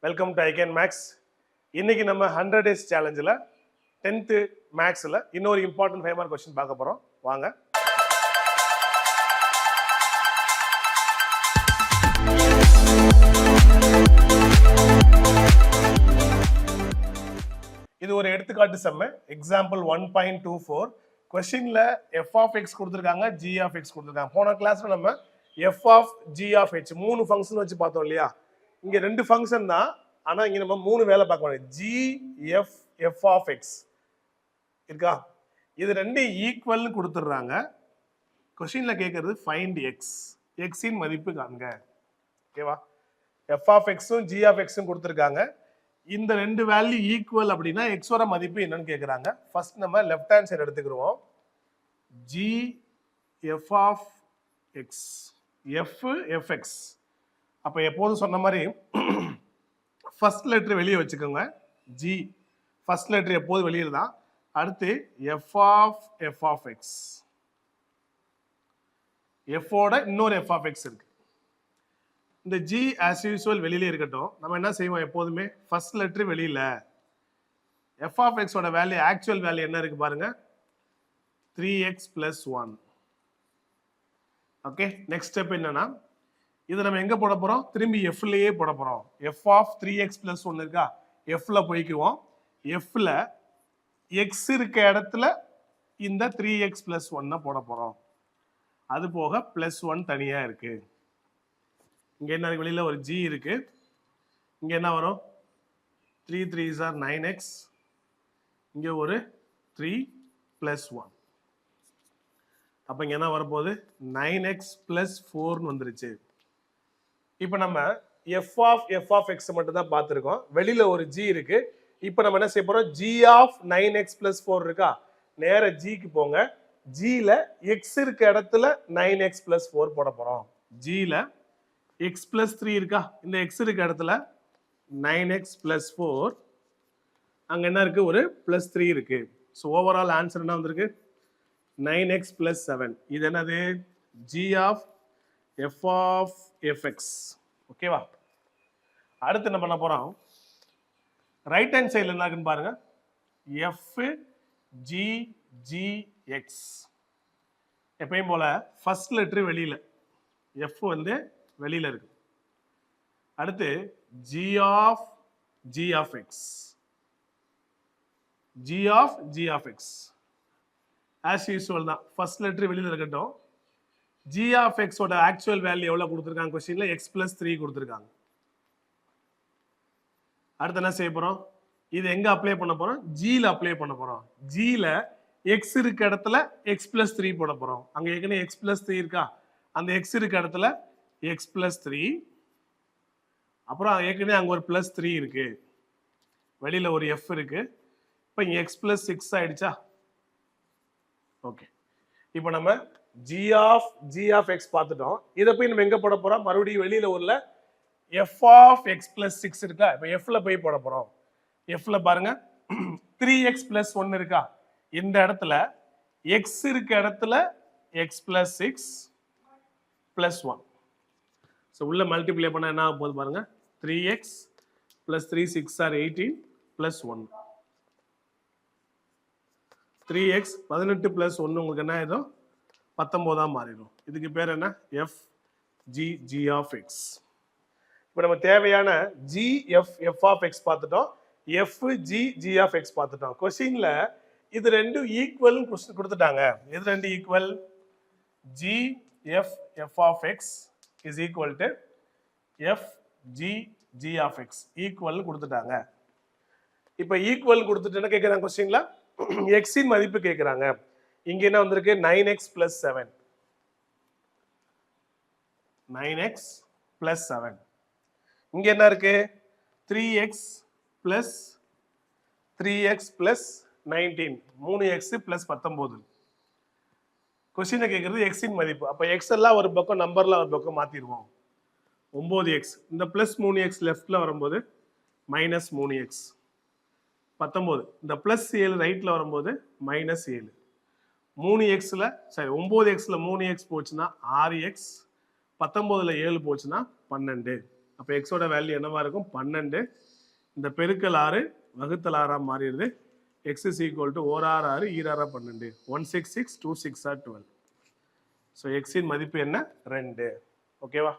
Welcome to eigen maths. இன்னைக்கு நம்ம 100 days சேலஞ்சில் 10th மேக்ஸில் இன்னொரு இம்பார்ட்டன்ட் 5 மார்க் கொஸ்டின் பார்க்க போகிறோம். வாங்க. இது ஒரு எடுத்துக்காட்டு செம்ம. எக்ஸாம்பிள் 1.24 கொஸ்டின்ல f of x கொடுத்துருக்காங்க, g of x கொடுத்துருக்காங்க. போன கிளாஸ்ல நம்ம f of g of h 3 function வச்சு பார்த்தோம் இல்லையா? இங்க 2 ஃபங்க்ஷன் தான், ஆனா இங்க நம்ம 3 வேலை பார்க்க முடியும். g f f of x இருக்கா? இது ரெண்டு ஈக்குவல்னு கொடுத்துடுறாங்க. கொஸ்டின்ல கேட்கறது ஃபைண்ட் x, x இன் மதிப்பு காண்க. ஓகேவா? f of x um g of x உம் கொடுத்துருக்காங்க. இந்த ரெண்டு வேல்யூ ஈக்குவல் அப்படின்னா x ஓட மதிப்பு என்னன்னு கேட்குறாங்க. ஃபர்ஸ்ட் நம்ம லெஃப்ட் ஹேண்ட் சைடு எடுத்துக்கிறோம். g f of x f fx. அப்போ எப்போதும் சொன்ன மாதிரி ஃபர்ஸ்ட் லெட்டர் வெளியே வச்சுக்கோங்க. g ஃபர்ஸ்ட் லெட்டர் எப்போதும் வெளியே தான். அடுத்து f of x, f ஓட இன்னொரு f of x இருக்கு. இந்த g as usual வெளியில இருக்கட்டும். நம்ம என்ன செய்வோம் எப்போதுமே, ஃபர்ஸ்ட் லெட்டர் வெளியில, f of x ஓட வேல்யூ ஆக்சுவல் வேல்யூ என்ன இருக்கு பாருங்க, 3x plus 1. Okay, next step என்னன்னா, இது நம்ம எங்க போட போறோம், திரும்பி f லயே போட போறோம். f of 3x plus 1 இருக்கா, f ல போய்க்குவோம். f ல x இருக்க இடத்துல இந்த 3x plus 1 போட போறோம். அது போக plus 1 தனியா இருக்கு. இங்க என்ன வெளியில ஒரு g இருக்கு. இங்க என்ன வரும், 3 3s are 9x. இங்க ஒரு 3 plus 1. அப்ப இங்க என்ன வரப்போகுது, 9x plus 4 வந்துருச்சு. இப்ப நம்ம f of x மட்டும் தான் பார்த்துருக்கோம். வெளியில ஒரு g இருக்கு. இப்ப நம்ம என்ன செய்ய போறோம், g of 9x plus 4 இருக்கா, நேர g க்கு போங்க. g ல x இருக்க இடத்துல 9x plus 4 போட போறோம். g ல x plus 3 இருக்கா, இந்த x இருக்க இடத்துல 9x plus 4, அங்க என்ன இருக்கு, ஒரு plus 3 இருக்கு. ஸோ ஓவரால் ஆன்சர் என்ன வந்திருக்கு, 9x plus 7. இது என்னது, g of f of fx. ஓகேவா? அடுத்து என்ன பண்ண போறோம், ரைட் ஹேண்ட் சைடில் என்ன இருக்குன்னு பாருங்க, f g g x. எப்பயும் போல ஃபர்ஸ்ட் லெட்டர் வெளியில, f வந்து வெளியில இருக்கு. அடுத்து g of x, g of x as usual தான், ஃபர்ஸ்ட் லெட்டர் வெளியில இருக்கட்டும். g of x ஓட ஆக்சுவல் வேல்யூ எவ்வளவு கொடுத்திருக்காங்க क्वेश्चनல, x plus 3 கொடுத்திருக்காங்க. அடுத்து என்ன செய்ய போறோம், இது எங்க அப்ளை பண்ண போறோம், g ல அப்ளை பண்ண போறோம். g ல x இருக்க இடத்துல x plus 3 போட போறோம். அங்க ஏற்கனவே x plus 3 இருக்கா, அந்த x இருக்க இடத்துல x plus 3, அப்புறம் ஏற்கனவே அங்க ஒரு plus 3 இருக்கு, வெளியில ஒரு f இருக்கு. இப்போ இங்க x plus 6 ஆயிடுச்சா? ஓகே, இப்போ நம்ம g of x பார்த்துட்டோம். இதை போய் நம்ம எங்க போட போறோம், மறுபடியும் வெளியில உள்ள f of x plus 6 இருக்கா, இப்போ f ல போய் போட போறோம். f ல பாருங்க 3x plus 1 இருக்கா, இந்த இடத்துல x இருக்க இடத்துல x plus 6 plus 1. ஸோ உள்ள மல்டிப்ளை பண்ண என்ன ஆகும் போது பாருங்க, 3x plus 3 6 are 18 plus 1. 3x 18 plus 1 உங்களுக்கு என்ன ஆயிடும், 19 மாறிடும். இதுக்கு பேர் என்ன, f g of x. இப்போ நம்ம தேவையான g f of x பார்த்துட்டோம், f g of x பார்த்துட்டோம். கொஸ்டின்ல இது ரெண்டும் ஈக்குவல் கொடுத்துட்டாங்க. இது ரெண்டு equal, g f of x is equal to f g of x equal கொடுத்துட்டாங்க. இப்போ ஈக்குவல் கொடுத்துட்டு என்ன கேட்குறாங்க கொஸ்டின்ல, x இன் மதிப்பு கேட்குறாங்க. இங்க என்ன வந்திருக்கு, 9x plus 7. 9x plus 7. இங்க என்ன இருக்கு, 3x plus 19, 3x plus 19. கொஸ்டினை கேட்கறது x இன் மதிப்பு. அப்ப x எல்லாம் ஒரு பக்கம், நம்பர்ல ஒரு பக்கம் மாத்திடுவோம். 9x, இந்த பிளஸ் 3x லெஃப்ட்ல வரும்போது மைனஸ் 3x. 19, இந்த பிளஸ் 7 ரைட்ல வரும்போது மைனஸ் 7. 3xல சரி 9xல 3x போச்சுன்னா 6x, 19ல 7 போச்சுன்னா 12. அப்போ எக்ஸோட வேல்யூ என்னவா இருக்கும் 12. இந்த பெருக்கல் 6 வகுத்தல் 6 மாறிடுது. X is equal to 1 6 6 ஈராறா 12 166 2 6 12. So எக்ஸின் மதிப்பு என்ன 2. ஓகேவா?